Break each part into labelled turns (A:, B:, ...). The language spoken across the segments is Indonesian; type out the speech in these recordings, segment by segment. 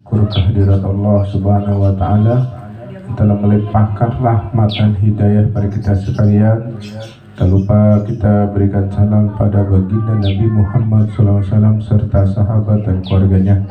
A: Kehadirat Allah Subhanahu wa Ta'ala telah melimpahkan rahmat dan hidayah pada kita sekalian. Tak lupa kita berikan salam pada baginda Nabi Muhammad SAW serta sahabat dan keluarganya.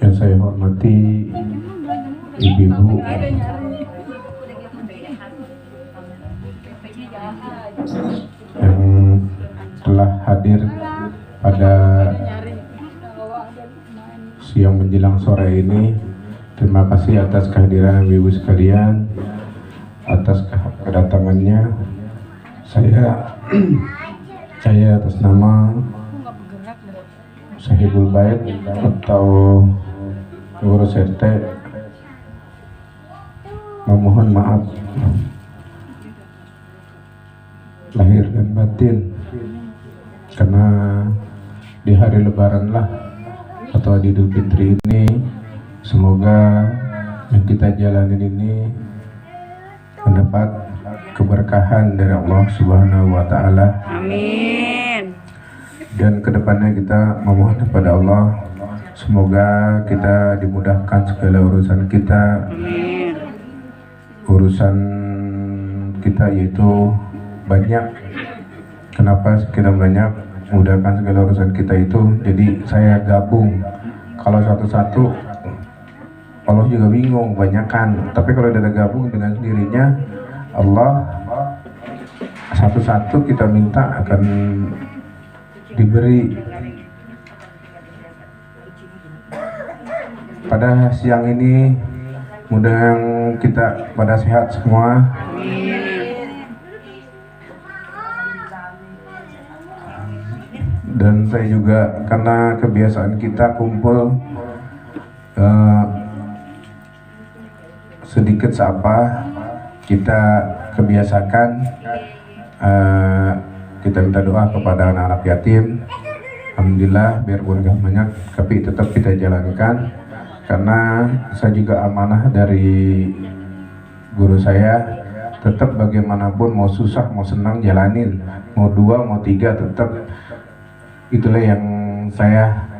A: Yang saya hormati ibu-ibu yang telah hadir pada siang menjelang sore ini. Terima kasih atas kehadiran ibu sekalian, atas kedatangannya. Saya atas nama Sahibul Bait atau pengurus RT memohon maaf lahir dan batin, karena di hari Lebaran lah atau di Idul Fitri ini, semoga yang kita jalanin ini mendapat keberkahan dari Allah Subhanahu wa Ta'ala.
B: Amin.
A: Dan kedepannya kita memohon kepada Allah, semoga kita dimudahkan segala urusan kita.
B: Amin.
A: Urusan kita yaitu banyak. Kenapa kita banyak? Mudahkan segala urusan kita itu. Jadi saya gabung. Kalau satu-satu Allah juga bingung, banyakan. Tapi kalau kita gabung dengan sendirinya, Allah satu-satu kita minta akan diberi. Pada siang ini mudah kita pada sehat semua. Dan saya juga, karena kebiasaan kita kumpul sedikit sapa, kita kebiasakan kita minta doa kepada anak-anak yatim. Alhamdulillah, biarpun gak banyak tapi tetap kita jalankan, karena saya juga amanah dari guru saya. Tetap bagaimanapun, mau susah mau senang jalanin, mau dua mau tiga, tetap itulah yang saya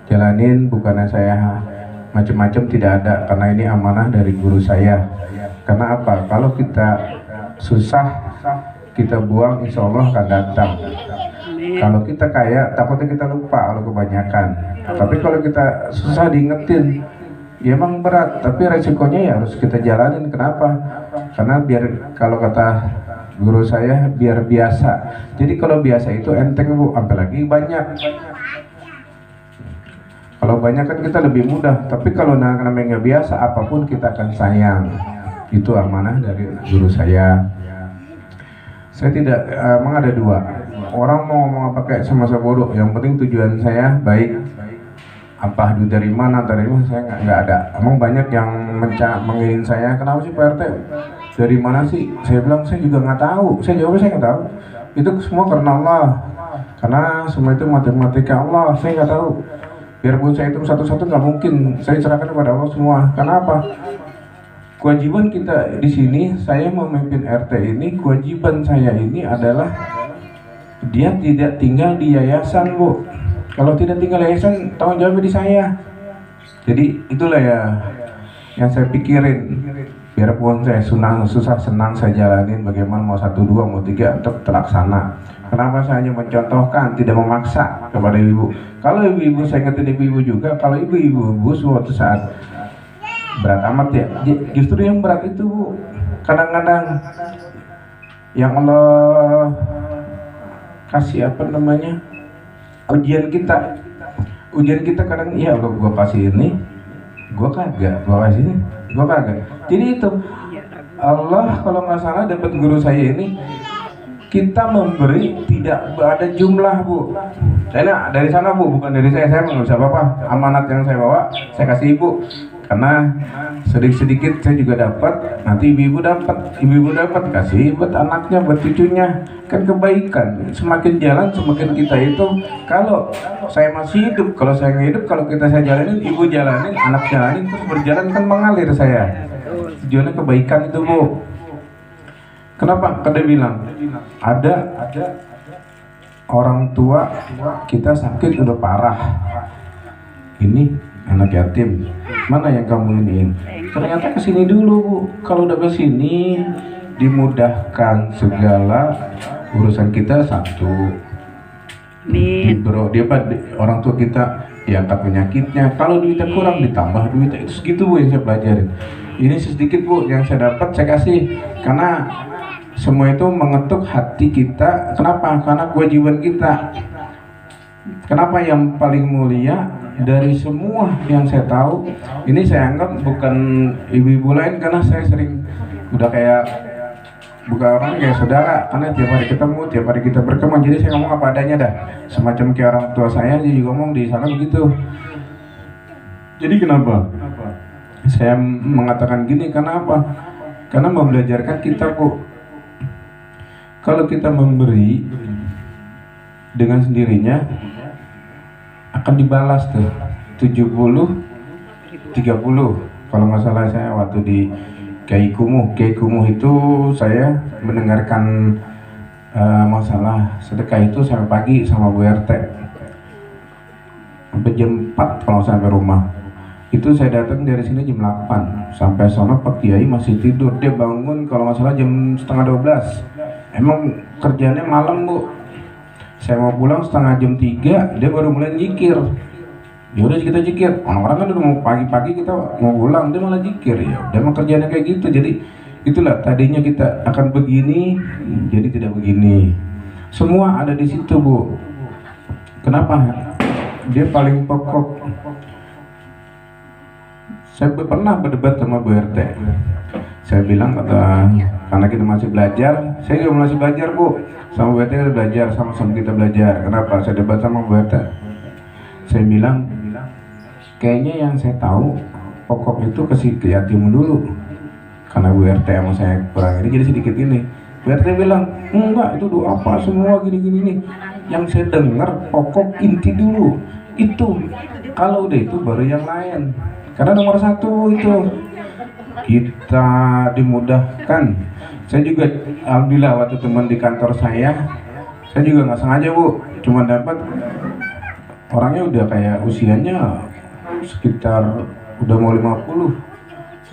A: jalanin. Bukannya saya macam-macam, tidak ada, karena ini amanah dari guru saya. Karena apa? Kalau kita susah kita buang, insya Allah akan datang. Kalau kita kaya, takutnya kita lupa kalau kebanyakan. Tapi kalau kita susah diingetin, ya emang berat, tapi resikonya ya harus kita jalanin. Kenapa? Karena biar, kalau kata guru saya, biar biasa. Jadi kalau biasa itu enteng bu, apalagi banyak. Kalau banyak kan kita lebih mudah, tapi kalau namanya nggak biasa, apapun kita akan sayang. Itu amanah dari guru saya. Saya tidak, emang ada dua. Orang mau ngomong apa kayak sama saya bodoh, yang penting tujuan saya baik. Apa dari mana, saya nggak ada. Emang banyak yang mengirim saya, kenapa sih Pak RT? Dari mana sih? Saya bilang saya juga nggak tahu. Saya jawab saya nggak tahu. Itu semua karena Allah. Karena semua itu matematika Allah. Saya nggak tahu. Biarpun saya hitung satu-satu nggak mungkin. Saya serahkan kepada Allah semua. Karena apa? Kewajiban kita di sini, saya memimpin RT ini, kewajiban saya ini adalah dia tidak tinggal di yayasan bu. Kalau tidak tinggal di yayasan, tanggung jawabnya di saya. Jadi itulah ya yang saya pikirin. Biarpun saya susah senang saya jalanin, bagaimana mau 1, 2, mau 3 tetap terlaksana. Kenapa saya hanya mencontohkan, tidak memaksa kepada ibu. Kalau ibu-ibu, saya ingetin ibu-ibu juga, kalau ibu-ibu suatu saat berat amat ya, justru yang berat itu bu, kadang-kadang yang Allah kasih ujian kita kadang, ya Allah gua kasih ini, gua kagak, jadi itu Allah, kalau nggak salah dapat guru saya ini, kita memberi tidak ada jumlah bu. Saya dari sana bu, bukan dari saya nggak usah apa-apa. Amanat yang saya bawa saya kasih ibu, karena sedikit saya juga dapat, nanti ibu-ibu dapat, kasih buat anaknya, buat cucunya. Kan kebaikan, semakin jalan semakin kita itu. Kalau saya masih hidup, kalau saya nggak hidup, kalau saya jalanin, ibu jalanin, anak jalanin, terus berjalan kan mengalir saya. Tujuannya kebaikan itu bu. Kenapa? Karena bilang ada orang tua kita sakit udah parah, ini anak yatim, mana yang kamu iniin? Ternyata kesini dulu Bu. Kalau udah kesini dimudahkan segala urusan kita. Satu,
B: Amin.
A: orang tua kita diangkat penyakitnya. Kalau duitnya kurang ditambah duitnya. Itu segitu Bu yang saya pelajarin. Ini sedikit Bu yang saya dapat, saya kasih, karena semua itu mengetuk hati kita. Kenapa? Karena kewajiban kita. Kenapa yang paling mulia dari semua yang saya tahu, ini saya anggap bukan ibu-ibu lain, karena saya sering udah kayak bukan orang kayak saudara, karena tiap hari ketemu, tiap hari kita berkembang. Jadi saya ngomong apa adanya dah, semacam kayak orang tua saya jadi ngomong di sana begitu. Jadi kenapa saya mengatakan gini? Karena apa? Karena membelajarkan kita Bu, kalau kita memberi dengan sendirinya akan dibalas tuh 70-30. Kalau nggak salah saya waktu di Kiai Kumuh itu saya mendengarkan masalah sedekah itu sampai pagi sama Bu RT sampai jam 4 kalau sampai rumah. Itu saya datang dari sini jam 8, sampai sana Pak Kiai masih tidur. Dia bangun kalau nggak salah jam setengah 12. Emang kerjanya malam Bu. Saya mau pulang setengah jam 3, dia baru mulai zikir. Ya udah kita zikir. Orang-orang kan udah mau pagi-pagi kita mau pulang, dia malah zikir. Ya udah, emang kerjanya kayak gitu. Jadi itulah, tadinya kita akan begini, jadi tidak begini. Semua ada di situ Bu. Kenapa? Dia paling pokok. Saya pernah berdebat sama Bu RT. Saya bilang, karena kita masih belajar, saya juga masih belajar Bu. Sama Bu RT kita belajar, sama-sama kita belajar. Kenapa? Saya debat sama Bu RT. Saya bilang, kayaknya yang saya tahu pokok itu ke yatim dulu. Karena Bu RT sama saya kurang ini, jadi sedikit ini. Bu RT bilang, enggak, itu doa apa semua gini-gini nih. Yang saya dengar pokok inti dulu. Itu, kalau udah itu baru yang lain. Karena nomor satu itu kita dimudahkan. Saya juga alhamdulillah waktu teman di kantor saya juga nggak sengaja Bu, cuma dapat orangnya udah kayak usianya sekitar udah mau 50,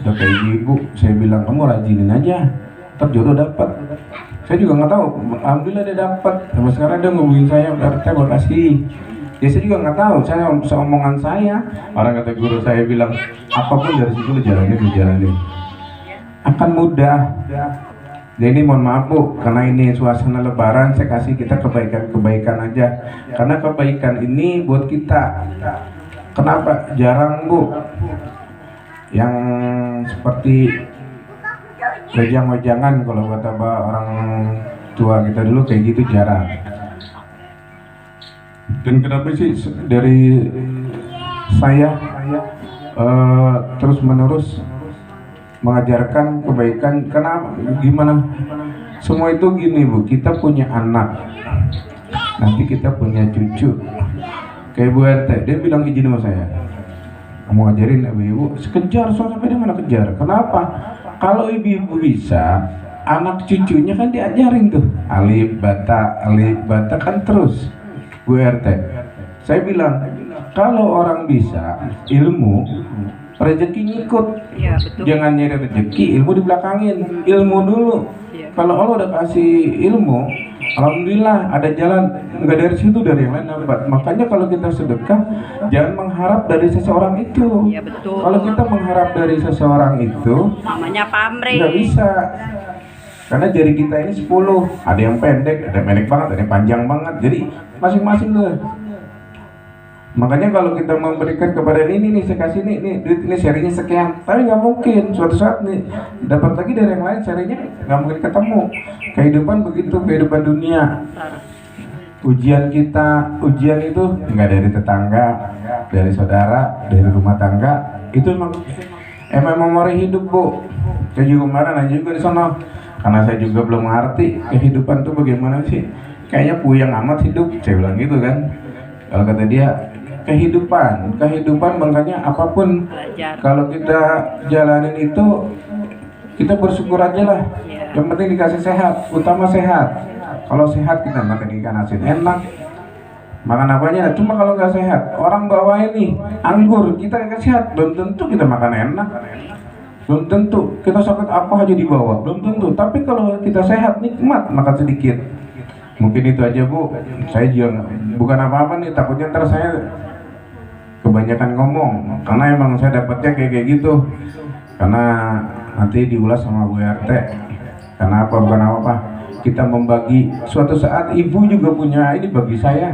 A: udah kayak ibu. Saya bilang, kamu rajinin aja, ntar jodoh dapat. Saya juga nggak tahu, alhamdulillah dia dapat. Sampai sekarang dia ngubungin saya, RT makasih. Ya saya juga nggak tahu, saya seomongan saya, orang kata guru saya bilang, apapun dari situ lu jalanin akan mudah. Jadi mohon maaf Bu, karena ini suasana lebaran, saya kasih kita kebaikan aja. Karena kebaikan ini buat kita. Kenapa? Jarang Bu yang seperti wejang-wejangan, kalau kata orang tua kita dulu kayak gitu, jarang. Dan kenapa sih dari saya terus menerus mengajarkan kebaikan? Kenapa? Gimana? Semua itu gini Bu, kita punya anak, nanti kita punya cucu. Kayak Bu RT, dia bilang izin sama saya, kamu ngajarin ibu-ibu, kejar sampai dia mana kejar. Kenapa? Kalau ibu-ibu bisa, anak cucunya kan diajarin tuh alif bata kan terus. Bu RT, saya bilang, kalau orang bisa ilmu, rezeki ngikut.
B: Ya, betul.
A: Jangan nyari rezeki, ilmu dibelakangin. Ilmu dulu.
B: Ya.
A: Kalau Allah udah kasih ilmu, alhamdulillah ada jalan. Enggak dari situ, dari yang lain dapat. Makanya kalau kita sedekah, jangan mengharap dari seseorang itu.
B: Ya, betul.
A: Kalau kita mengharap dari seseorang itu,
B: Namanya pamrih.
A: nggak bisa. Karena jari kita ini 10, ada yang pendek banget, ada yang panjang banget. Jadi masing-masing tuh. Makanya kalau kita memberikan kepada ini saya kasih ini serinya sekian, tapi nggak mungkin suatu saat nih dapat lagi dari yang lain, serinya nggak mungkin ketemu. Kehidupan begitu, kehidupan dunia. Ujian itu nggak dari tetangga, dari saudara, dari rumah tangga. Itu emang memori hidup Bu. Saya juga kemarin nanya juga di sana. Karena saya juga belum mengerti kehidupan tuh bagaimana sih. Kayaknya puyeng amat hidup, saya bilang gitu kan. Kalau kata dia, kehidupan makanya apapun
B: Belajar.
A: kalau kita jalanin itu, kita bersyukur aja lah.
B: Ya.
A: Yang penting dikasih sehat, utama sehat. Kalau sehat kita makan ikan asin enak, makan apanya. Cuma kalau nggak sehat, orang bawa ini anggur, kita nggak sehat, belum tentu kita makan enak, belum tentu kita sakit apa aja dibawa, belum tentu. Tapi kalau kita sehat, nikmat makan sedikit. Mungkin itu aja Bu, saya juga bukan apa-apa nih, takutnya ntar saya kebanyakan ngomong, karena emang saya dapatnya kayak gitu, karena nanti diulas sama Bu RT. Karena apa? Bukan apa-apa, kita membagi. Suatu saat ibu juga punya ini bagi saya.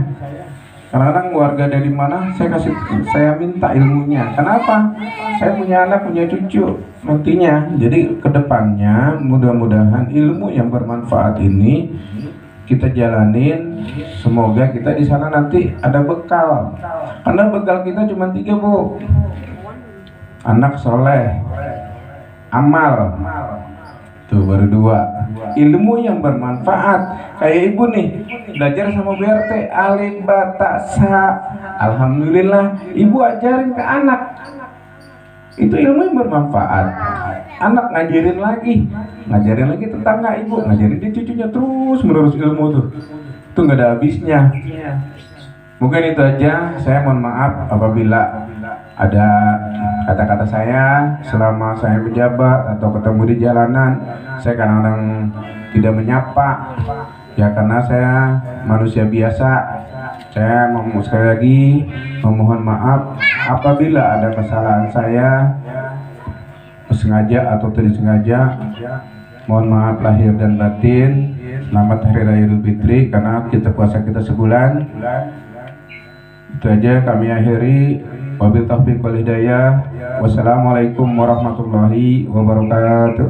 A: Kadang-kadang warga dari mana saya minta ilmunya. Kenapa? Saya punya anak, punya cucu nantinya. Jadi kedepannya mudah-mudahan ilmu yang bermanfaat ini kita jalanin. Semoga kita di sana nanti ada bekal. Karena bekal kita cuma 3 Bu. Anak soleh, amal, tuh baru 2. Ilmu yang bermanfaat. Kayak ibu nih belajar sama BRT alif ba ta sa, alhamdulillah ibu ajarin ke anak. Itu ilmu yang bermanfaat. Anak ngajarin lagi tetangga, ibu ngajarin dia cucunya, terus menerus ilmu tuh nggak ada habisnya. Mungkin itu aja. Saya mohon maaf apabila ada kata-kata saya selama saya menjabat atau ketemu di jalanan saya kadang-kadang tidak menyapa, ya karena saya manusia biasa. Saya mau sekali lagi memohon maaf apabila ada kesalahan saya sengaja atau tidak sengaja. Mohon maaf lahir dan batin. Selamat Hari Raya Idul Fitri, karena kita puasa kita sebulan. Itu aja kami akhiri. Wabil taufiq wal hidayah. Wassalamualaikum warahmatullahi wabarakatuh.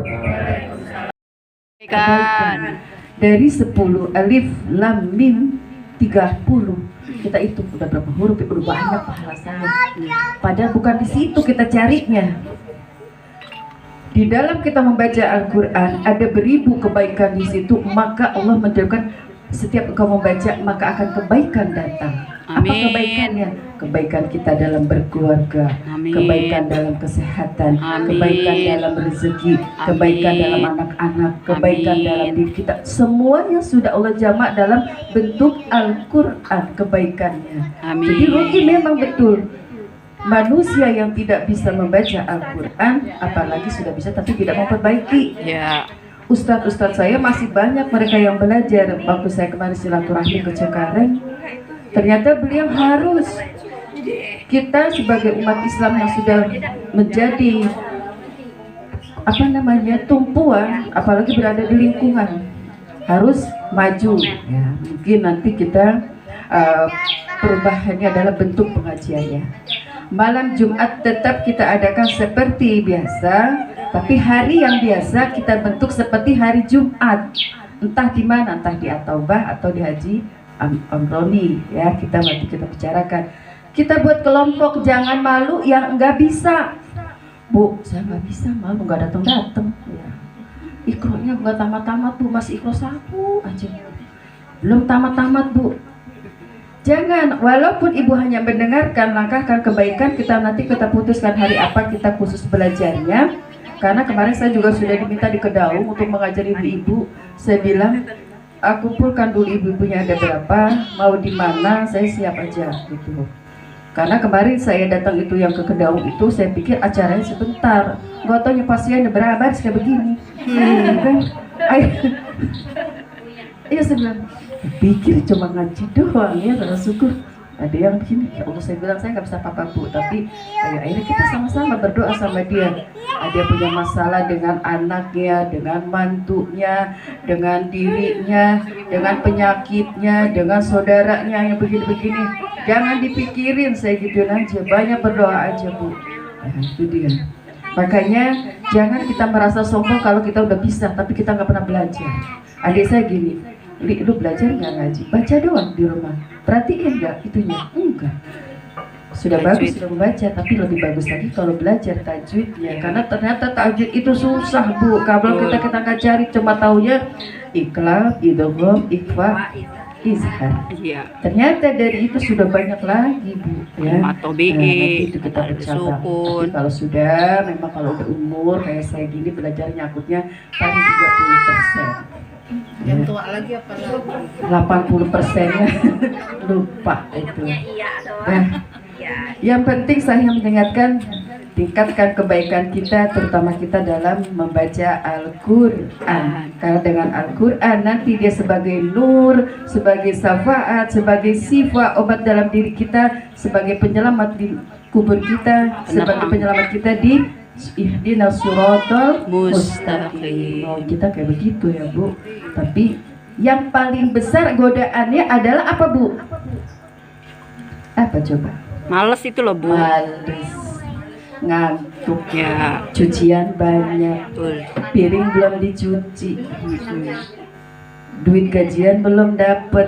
B: Kan.
C: Dari 10 alif lam mim 30 kita hitung udah berapa huruf, udah banyak pahala saya. Padahal bukan di situ kita carinya. Di dalam kita membaca Al-Quran ada beribu kebaikan di situ, maka Allah menjadikan setiap engkau membaca maka akan kebaikan datang. Apa
B: Amin.
C: kebaikannya? Kebaikan kita dalam berkeluarga,
B: Amin.
C: kebaikan dalam kesehatan,
B: Amin.
C: kebaikan dalam rezeki, kebaikan
B: Amin.
C: dalam anak-anak, kebaikan
B: Amin.
C: dalam diri kita. Semuanya sudah Allah jamak dalam bentuk Al-Quran kebaikannya.
B: Amin.
C: Jadi rugi memang betul. Manusia yang tidak bisa membaca Al-Quran, apalagi sudah bisa tapi tidak memperbaiki.
B: Ya.
C: Ustadz-ustadz saya masih banyak mereka yang belajar. Waktu saya kemarin silaturahmi ke Cengkareng, ternyata beliau harus, kita sebagai umat Islam yang sudah menjadi tumpuan, apalagi berada di lingkungan, harus maju. Ya, mungkin nanti kita perubahannya adalah bentuk pengajiannya. Malam Jumat tetap kita adakan seperti biasa, tapi hari yang biasa kita bentuk seperti hari Jumat. Entah di mana, entah di At-Taubah atau di Haji Amroni, ya kita nanti kita bicarakan. Kita buat kelompok, jangan malu yang enggak bisa. Bu, saya nggak bisa, malu nggak datang-datang. Ya. Ikronya nggak tamat-tamat Bu, masih ikro 1 aja. Belum tamat-tamat Bu. Jangan, walaupun ibu hanya mendengarkan, langkahkan kebaikan. Kita nanti kita putuskan hari apa kita khusus belajarnya. Karena kemarin saya juga sudah diminta di Kedaung untuk mengajari ibu-ibu. Saya bilang, kumpulkan dulu ibu-ibunya ada berapa, mau di mana, saya siap aja gitu. Karena kemarin saya datang itu yang ke Kedaung itu, saya pikir acaranya sebentar. Gak taunya pasiennya berapa kayak begini. Kan? Iya saya bilang, pikir cuma ngaji doang ya, karena syukur. Ada yang begini, ya Allah saya bilang saya nggak bisa apa-apa Bu, tapi ayo akhirnya kita sama-sama berdoa sama dia. Ada yang punya masalah dengan anaknya, dengan mantunya, dengan dirinya, dengan penyakitnya, dengan saudaranya yang begini-begini. Jangan dipikirin, saya gituin aja, banyak berdoa aja Bu. Nah, itu dia. Makanya jangan kita merasa sombong kalau kita udah bisa, tapi kita nggak pernah belajar. Adik saya gini, Li, lu belajar nggak ngaji? Baca doang di rumah. Perhatiin nggak itunya? Enggak. Sudah bagus, sudah membaca, tapi lebih bagus lagi kalau belajar tajwidnya. Karena ternyata tajwid itu susah Bu. Kalau kita nggak cari, cuma taunya iqlab, idgham, ikhfa, izhar.
B: Iya.
C: Ternyata dari itu sudah banyak lagi Bu. Ya.
B: Atau
C: Nanti itu kita
B: ada
C: bercabang.
B: sukun.
C: Tapi kalau sudah, memang kalau udah umur kayak saya gini belajar nyakutnya paling 30%.
D: Yang tua lagi apa lagi?
C: 80%-nya lupa itu.
B: Iya doang.
C: Nah,
B: Iya.
C: yang penting saya mengingatkan, tingkatkan kebaikan kita, terutama kita dalam membaca Al-Quran. Karena dengan Al-Quran nanti dia sebagai nur, sebagai syafaat, sebagai sifat obat dalam diri kita, sebagai penyelamat di kubur kita, sebagai penyelamat kita di ihdinas siratal mustaqim. Oh, kita kayak begitu ya Bu. Tapi yang paling besar godaannya adalah apa Bu? Apa coba?
B: Males itu loh, Bu.
C: Males, ngantuk,
B: Ya,
C: cucian banyak,
B: betul.
C: piring belum dicuci, duit gajian belum dapet,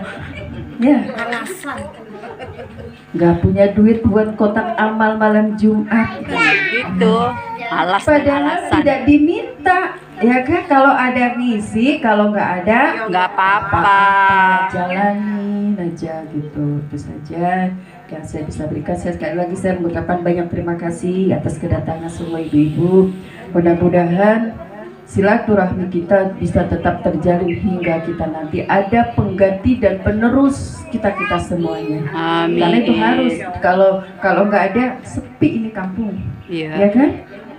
C: ya, nggak punya duit buat kotak amal malam Jumat.
B: Gitu. Malas dan
C: Padahal
B: alasan.
C: tidak diminta, ya kan? Kalau ada ngisi, kalau nggak ada,
B: Nggak apa-apa.
C: jalanin aja gitu. Itu saja yang saya bisa berikan. Saya sekali lagi saya mengucapkan banyak terima kasih atas kedatangan semua ibu-ibu. Mudah-mudahan silaturahmi kita bisa tetap terjalin hingga kita nanti ada pengganti dan penerus kita semuanya.
B: Amin.
C: Karena itu harus, kalau nggak ada, sepi ini kampung, ya
B: Iya.
C: kan?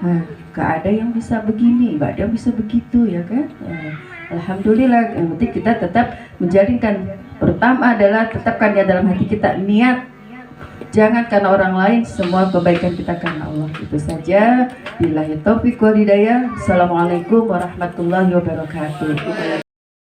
C: Nah, nggak ada yang bisa begini, nggak ada yang bisa begitu, ya kan? Nah, alhamdulillah, yang penting kita tetap menjalinkan. Pertama adalah tetapkan ya dalam hati kita niat. Jangan karena orang lain, semua kebaikan kita karena Allah. Itu saja. Billahi taufiq wal hidayah. Assalamualaikum warahmatullahi wabarakatuh.